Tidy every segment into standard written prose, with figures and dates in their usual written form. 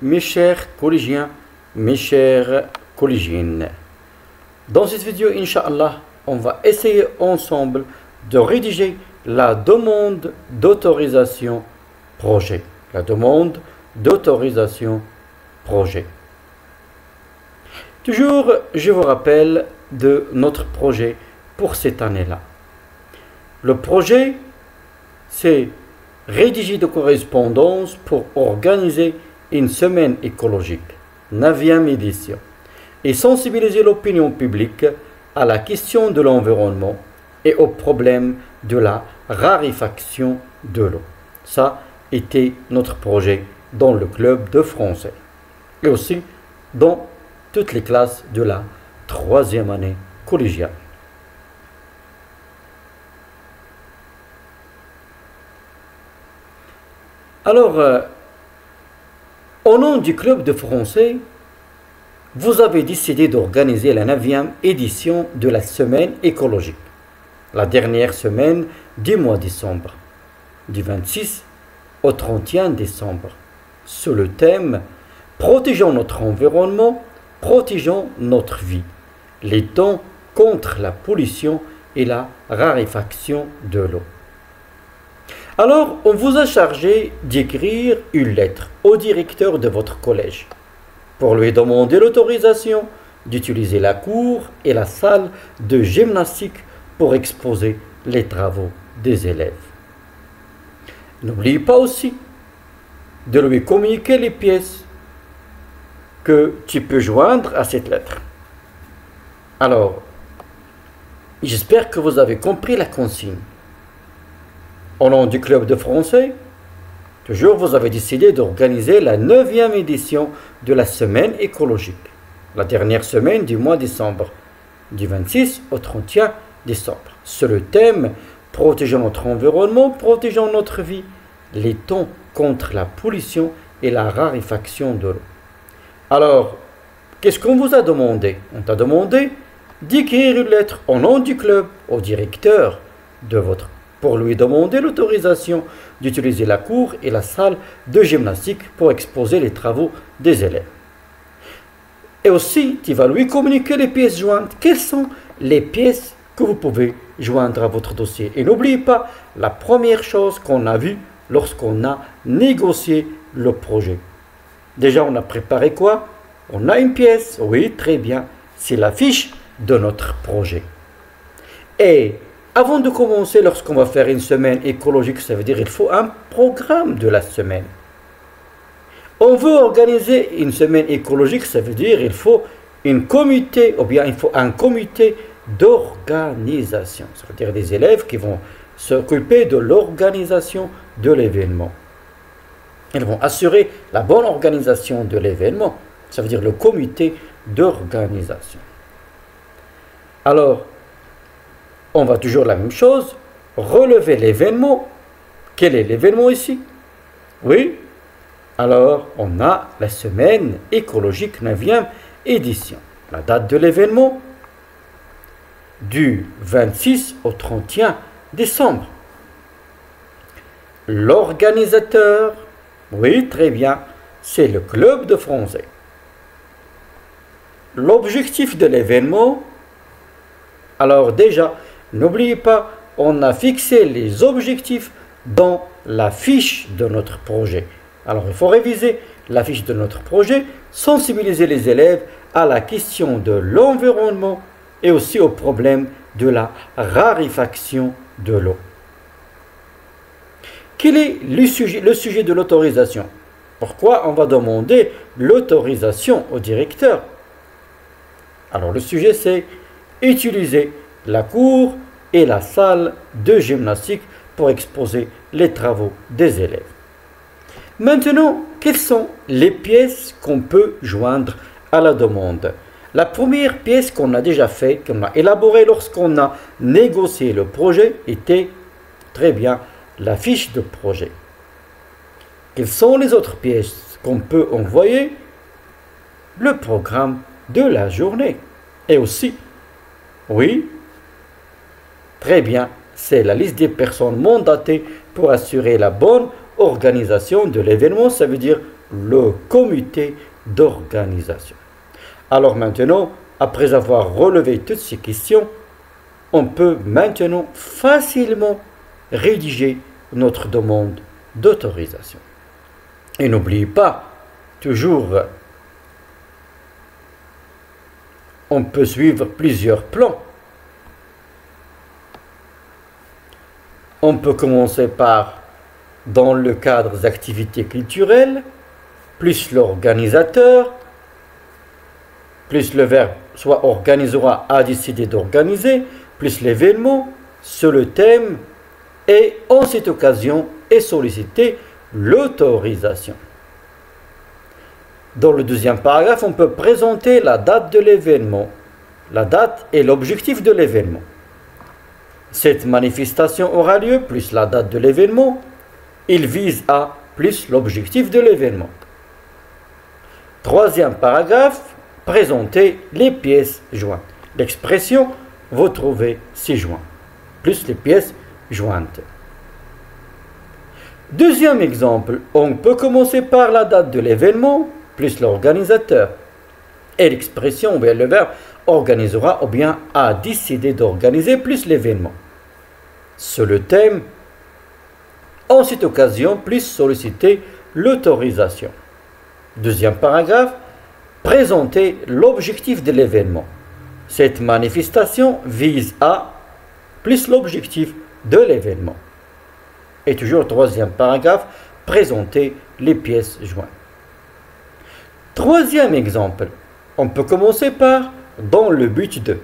mes chers collégiens, mes chères collégiennes. Dans cette vidéo, Inch'Allah, on va essayer ensemble de rédiger la demande d'autorisation projet. La demande d'autorisation projet. Toujours, je vous rappelle de notre projet pour cette année-là. Le projet, c'est rédiger de correspondance pour organiser une semaine écologique, 9e édition, et sensibiliser l'opinion publique à la question de l'environnement et au problème de la raréfaction de l'eau. Ça était notre projet dans le club de français et aussi dans toutes les classes de la 3e année collégiale. Alors, au nom du club de français, vous avez décidé d'organiser la 9e édition de la semaine écologique, la dernière semaine du mois de décembre, du 26 au 31 décembre, sous le thème « Protégeons notre environnement, protégeons notre vie, luttons contre la pollution et la raréfaction de l'eau ». Alors, on vous a chargé d'écrire une lettre au directeur de votre collège pour lui demander l'autorisation d'utiliser la cour et la salle de gymnastique pour exposer les travaux des élèves. N'oubliez pas aussi de lui communiquer les pièces que tu peux joindre à cette lettre. Alors, j'espère que vous avez compris la consigne. Au nom du club de français, toujours vous avez décidé d'organiser la 9e édition de la semaine écologique, la dernière semaine du mois de décembre, du 26 au 31 décembre, sur le thème « Protégeons notre environnement, protégeons notre vie, luttons contre la pollution et la raréfaction de l'eau ». Alors, qu'est-ce qu'on vous a demandé? On t'a demandé d'écrire une lettre au nom du club au directeur de votre pour lui demander l'autorisation d'utiliser la cour et la salle de gymnastique pour exposer les travaux des élèves. Et aussi, tu vas lui communiquer les pièces jointes. Quelles sont les pièces que vous pouvez joindre à votre dossier? Et n'oubliez pas la première chose qu'on a vue lorsqu'on a négocié le projet. Déjà, on a préparé quoi? On a une pièce, oui, très bien. C'est l'affiche de notre projet. Et avant de commencer, lorsqu'on va faire une semaine écologique, ça veut dire qu'il faut un programme de la semaine. On veut organiser une semaine écologique, ça veut dire qu'il faut une comité, ou bien il faut un comité d'organisation. Ça veut dire des élèves qui vont s'occuper de l'organisation de l'événement. Ils vont assurer la bonne organisation de l'événement. Ça veut dire le comité d'organisation. Alors, on va toujours la même chose, relever l'événement. Quel est l'événement ici? Oui, alors on a la semaine écologique 9e édition. La date de l'événement, du 26 au 31 décembre. L'organisateur, oui, très bien, c'est le club de français. L'objectif de l'événement, alors déjà, n'oubliez pas, on a fixé les objectifs dans la fiche de notre projet. Alors, il faut réviser la fiche de notre projet, sensibiliser les élèves à la question de l'environnement et aussi au problème de la raréfaction de l'eau. Quel est le sujet de l'autorisation? Pourquoi on va demander l'autorisation au directeur? Alors, le sujet, c'est utiliser la cour et la salle de gymnastique pour exposer les travaux des élèves. Maintenant, quelles sont les pièces qu'on peut joindre à la demande? La première pièce qu'on a déjà fait, qu'on a élaborée lorsqu'on a négocié le projet, était très bien la fiche de projet. Quelles sont les autres pièces qu'on peut envoyer? Le programme de la journée. Et aussi, oui, très bien, c'est la liste des personnes mandatées pour assurer la bonne organisation de l'événement. Ça veut dire le comité d'organisation. Alors maintenant, après avoir relevé toutes ces questions, on peut maintenant facilement rédiger notre demande d'autorisation. Et n'oubliez pas, toujours, on peut suivre plusieurs plans. On peut commencer par, dans le cadre des activités culturelles, plus l'organisateur, plus le verbe soit organisera, a décidé d'organiser, plus l'événement, sur le thème, et en cette occasion est sollicité l'autorisation. Dans le deuxième paragraphe, on peut présenter la date de l'événement, la date et l'objectif de l'événement. Cette manifestation aura lieu, plus la date de l'événement, il vise à, plus l'objectif de l'événement. Troisième paragraphe, présenter les pièces jointes. L'expression, vous trouvez ci-joint, plus les pièces jointes. Deuxième exemple, on peut commencer par la date de l'événement, plus l'organisateur. Et l'expression, ou bien le verbe, organisera, ou bien a décidé d'organiser, plus l'événement. Sur le thème, en cette occasion, plus solliciter l'autorisation. Deuxième paragraphe, présenter l'objectif de l'événement. Cette manifestation vise à, plus l'objectif de l'événement. Et toujours troisième paragraphe, présenter les pièces jointes. Troisième exemple, on peut commencer par dans le but de,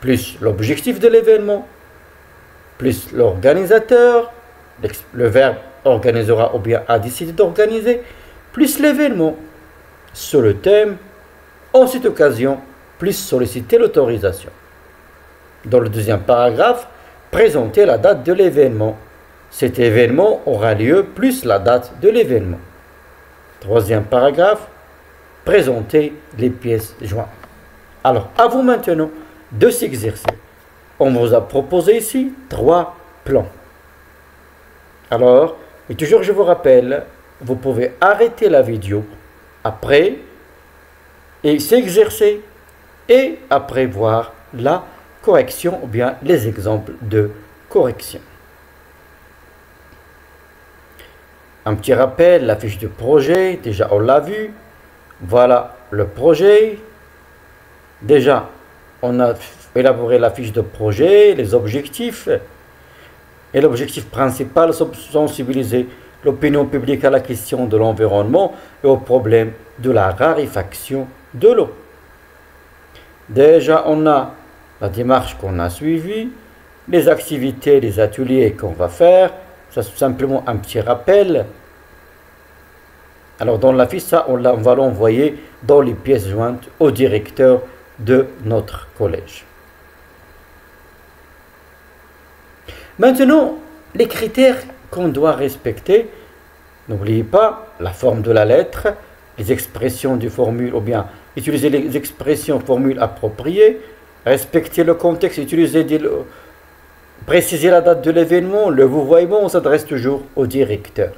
plus l'objectif de l'événement, plus l'organisateur, le verbe organisera ou bien a décidé d'organiser, plus l'événement. Sur le thème, en cette occasion, plus solliciter l'autorisation. Dans le deuxième paragraphe, présenter la date de l'événement. Cet événement aura lieu plus la date de l'événement. Troisième paragraphe, présenter les pièces jointes. Alors, à vous maintenant de s'exercer. On vous a proposé ici 3 plans. Alors, et toujours je vous rappelle, vous pouvez arrêter la vidéo après et s'exercer et après voir la correction ou bien les exemples de correction. Un petit rappel, la fiche de projet, déjà on l'a vu. Voilà le projet. Déjà, on a élaboré la fiche de projet, les objectifs. Et l'objectif principal, c'est sensibiliser l'opinion publique à la question de l'environnement et au problème de la raréfaction de l'eau. Déjà, on a la démarche qu'on a suivie, les activités, les ateliers qu'on va faire. Ça, c'est simplement un petit rappel. Alors, dans la fiche, ça, on va l'envoyer dans les pièces jointes au directeur de notre collège. Maintenant, les critères qu'on doit respecter, n'oubliez pas la forme de la lettre, les expressions du formule, ou bien utiliser les expressions formules appropriées, respecter le contexte, préciser la date de l'événement, le vouvoiement, on s'adresse toujours au directeur.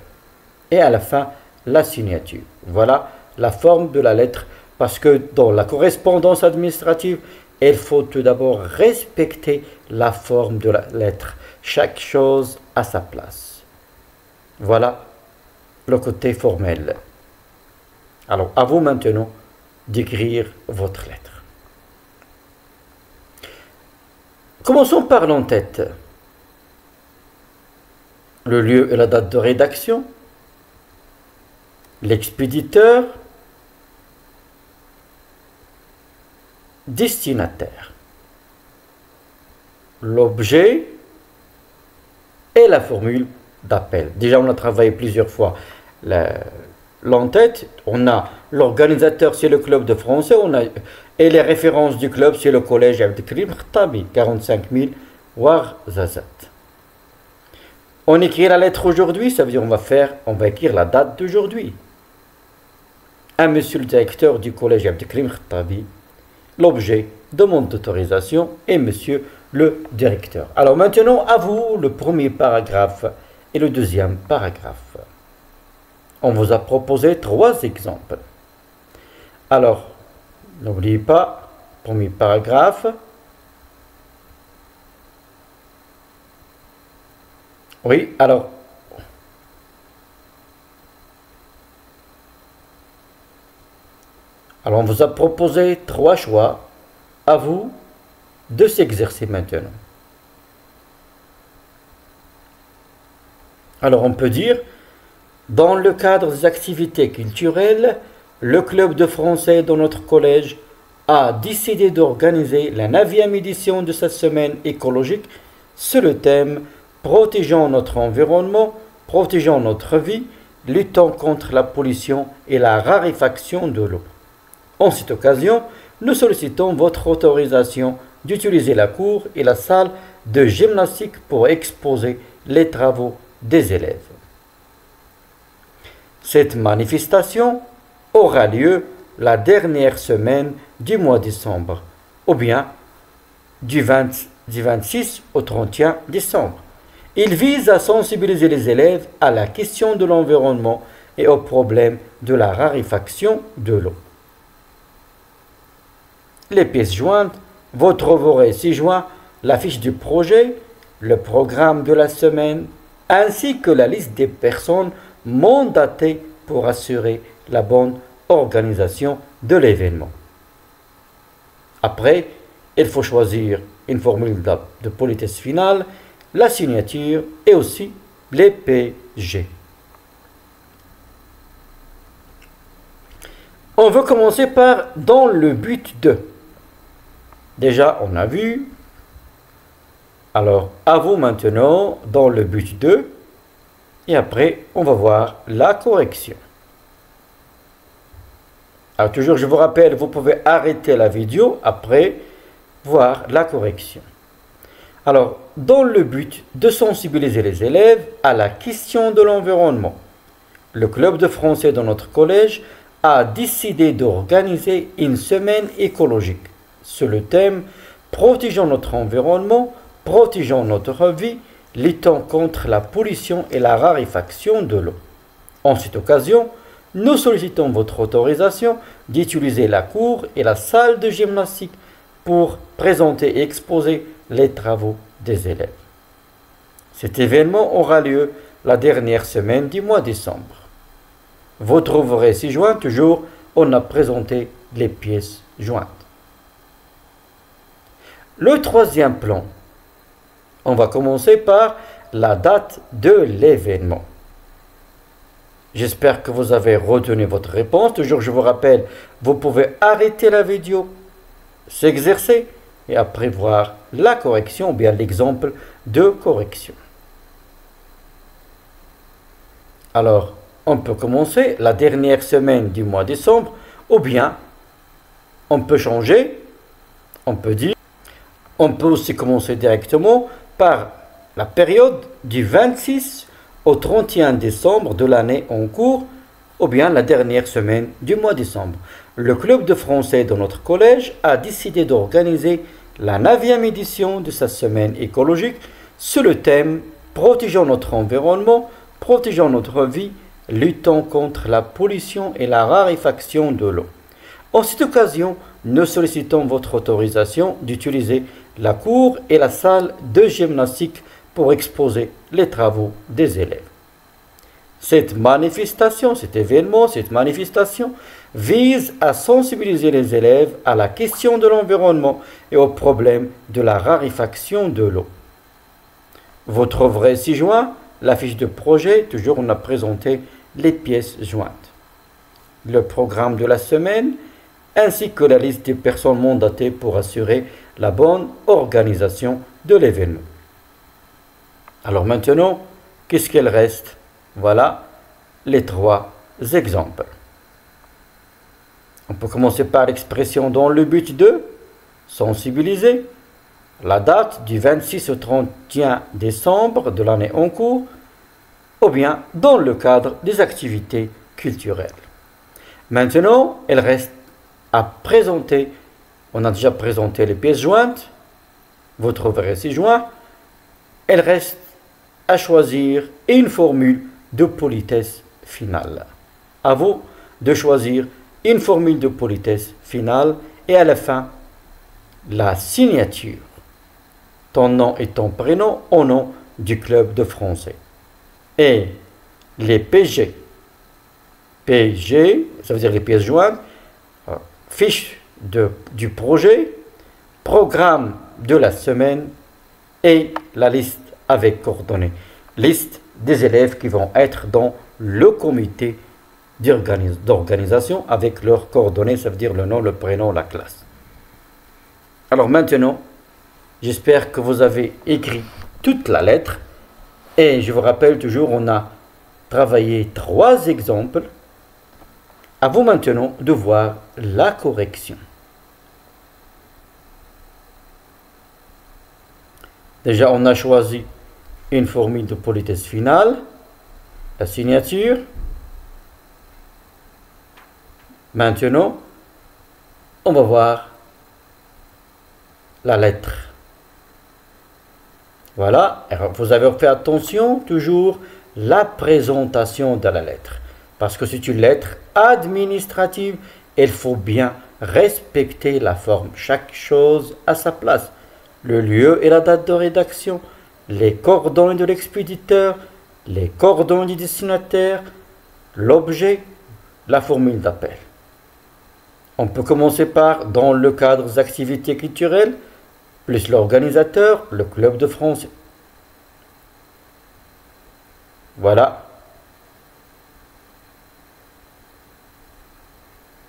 Et à la fin, la signature. Voilà la forme de la lettre, parce que dans la correspondance administrative, il faut tout d'abord respecter la forme de la lettre. Chaque chose à sa place. Voilà le côté formel. Alors, à vous maintenant d'écrire votre lettre. Commençons par l'en-tête. Le lieu et la date de rédaction. L'expéditeur. Destinataire. L'objet et la formule d'appel. Déjà, on a travaillé plusieurs fois l'en-tête. On a l'organisateur, c'est le club de français. Et les références du club, c'est le collège Abdelkrim Khattabi, 45 000 Ouarzazate. On écrit la lettre aujourd'hui, ça veut dire on va écrire la date d'aujourd'hui. À monsieur le directeur du collège Abdelkrim Khattabi, l'objet, demande d'autorisation et monsieur le directeur. Alors maintenant, à vous le premier paragraphe et le deuxième paragraphe. On vous a proposé 3 exemples. Alors, n'oubliez pas, premier paragraphe. Oui, alors, on vous a proposé 3 choix. À vous de s'exercer maintenant. Alors, on peut dire, dans le cadre des activités culturelles, le club de français de notre collège a décidé d'organiser la 9e édition de cette semaine écologique sur le thème « Protégeons notre environnement, protégeons notre vie, luttons contre la pollution et la raréfaction de l'eau ». En cette occasion, nous sollicitons votre autorisation d'utiliser la cour et la salle de gymnastique pour exposer les travaux des élèves. Cette manifestation aura lieu la dernière semaine du mois de décembre, ou bien du 26 au 31 décembre. Il vise à sensibiliser les élèves à la question de l'environnement et au problème de la raréfaction de l'eau. Les pièces jointes, vous trouverez ci-joint la fiche du projet, le programme de la semaine, ainsi que la liste des personnes mandatées pour assurer la bonne organisation de l'événement. Après, il faut choisir une formule de politesse finale, la signature et aussi les PG. On veut commencer par dans le but de. Déjà, on a vu. Alors, à vous maintenant, dans le but de. Et après, on va voir la correction. Alors, toujours, je vous rappelle, vous pouvez arrêter la vidéo après voir la correction. Alors, dans le but de sensibiliser les élèves à la question de l'environnement, le club de français de notre collège a décidé d'organiser une semaine écologique sur le thème « Protégeons notre environnement, protégeons notre vie, luttons contre la pollution et la raréfaction de l'eau ». En cette occasion, nous sollicitons votre autorisation d'utiliser la cour et la salle de gymnastique pour présenter et exposer les travaux des élèves. Cet événement aura lieu la dernière semaine du mois de décembre. Vous trouverez ci-joint toujours, on a présenté les pièces jointes. Le 3e plan, on va commencer par la date de l'événement. J'espère que vous avez retenu votre réponse. Toujours, je vous rappelle, vous pouvez arrêter la vidéo, s'exercer et après voir la correction ou bien l'exemple de correction. Alors, on peut commencer la dernière semaine du mois de décembre ou bien on peut changer, on peut dire, on peut aussi commencer directement par la période du 26 au 31 décembre de l'année en cours ou bien la dernière semaine du mois de décembre. Le club de français de notre collège a décidé d'organiser la 9e édition de sa semaine écologique sur le thème « Protégeons notre environnement, protégeons notre vie, luttons contre la pollution et la raréfaction de l'eau ». En cette occasion, nous sollicitons votre autorisation d'utiliser la cour et la salle de gymnastique pour exposer les travaux des élèves. Cette manifestation, cet événement, cette manifestation vise à sensibiliser les élèves à la question de l'environnement et au problème de la raréfaction de l'eau. Vous trouverez ci-joint la fiche de projet, toujours on a présenté les pièces jointes, le programme de la semaine, ainsi que la liste des personnes mandatées pour assurer la bonne organisation de l'événement. Alors maintenant, qu'est-ce qu'il reste? Voilà les 3 exemples. On peut commencer par l'expression dans le but de sensibiliser, la date du 26 au 31 décembre de l'année en cours, ou bien dans le cadre des activités culturelles. Maintenant, il reste à présenter, on a déjà présenté les pièces jointes, vous trouverez ci-joint, il reste à choisir une formule de politesse finale. À vous de choisir une formule de politesse finale et à la fin, la signature. Ton nom et ton prénom au nom du club de français. Et les PG. PG, ça veut dire les pièces jointes, fiche du projet, programme de la semaine et la liste avec coordonnées. Liste des élèves qui vont être dans le comité d'organisation avec leurs coordonnées, ça veut dire le nom, le prénom, la classe. Alors maintenant, j'espère que vous avez écrit toute la lettre et je vous rappelle toujours, on a travaillé 3 exemples. À vous maintenant de voir la correction. Déjà, on a choisi une formule de politesse finale, la signature. Maintenant, on va voir la lettre. Voilà, alors vous avez fait attention toujours la présentation de la lettre. Parce que c'est une lettre administrative, il faut bien respecter la forme. Chaque chose à sa place. Le lieu et la date de rédaction, les coordonnées de l'expéditeur, les coordonnées du destinataire, l'objet, la formule d'appel. On peut commencer par dans le cadre des activités culturelles, plus l'organisateur, le club de français. Voilà.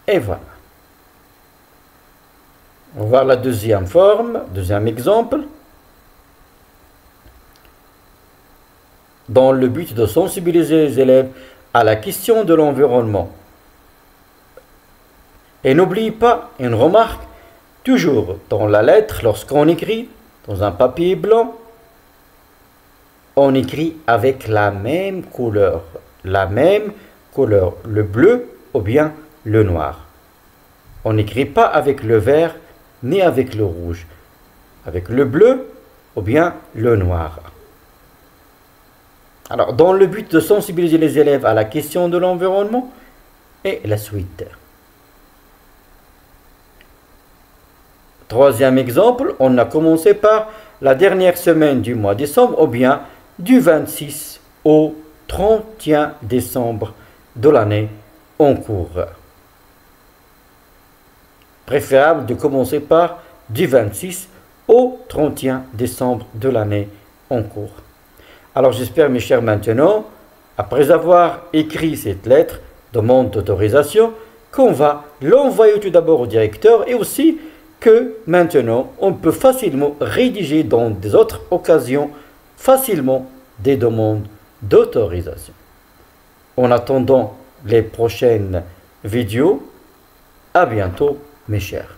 Et voilà. On va voir la deuxième forme, deuxième exemple. Dans le but de sensibiliser les élèves à la question de l'environnement. Et n'oublie pas une remarque, toujours dans la lettre, lorsqu'on écrit dans un papier blanc, on écrit avec la même couleur. La même couleur, le bleu ou bien le noir. On n'écrit pas avec le vert ni avec le rouge. Avec le bleu ou bien le noir. Alors, dans le but de sensibiliser les élèves à la question de l'environnement, et la suite. Troisième exemple, on a commencé par la dernière semaine du mois de décembre ou bien du 26 au 31 décembre de l'année en cours. Préférable de commencer par du 26 au 31 décembre de l'année en cours. Alors j'espère mes chers maintenant, après avoir écrit cette lettre, demande d'autorisation, qu'on va l'envoyer tout d'abord au directeur et aussi que maintenant on peut facilement rédiger dans des autres occasions facilement des demandes d'autorisation. En attendant les prochaines vidéos, à bientôt mes chers.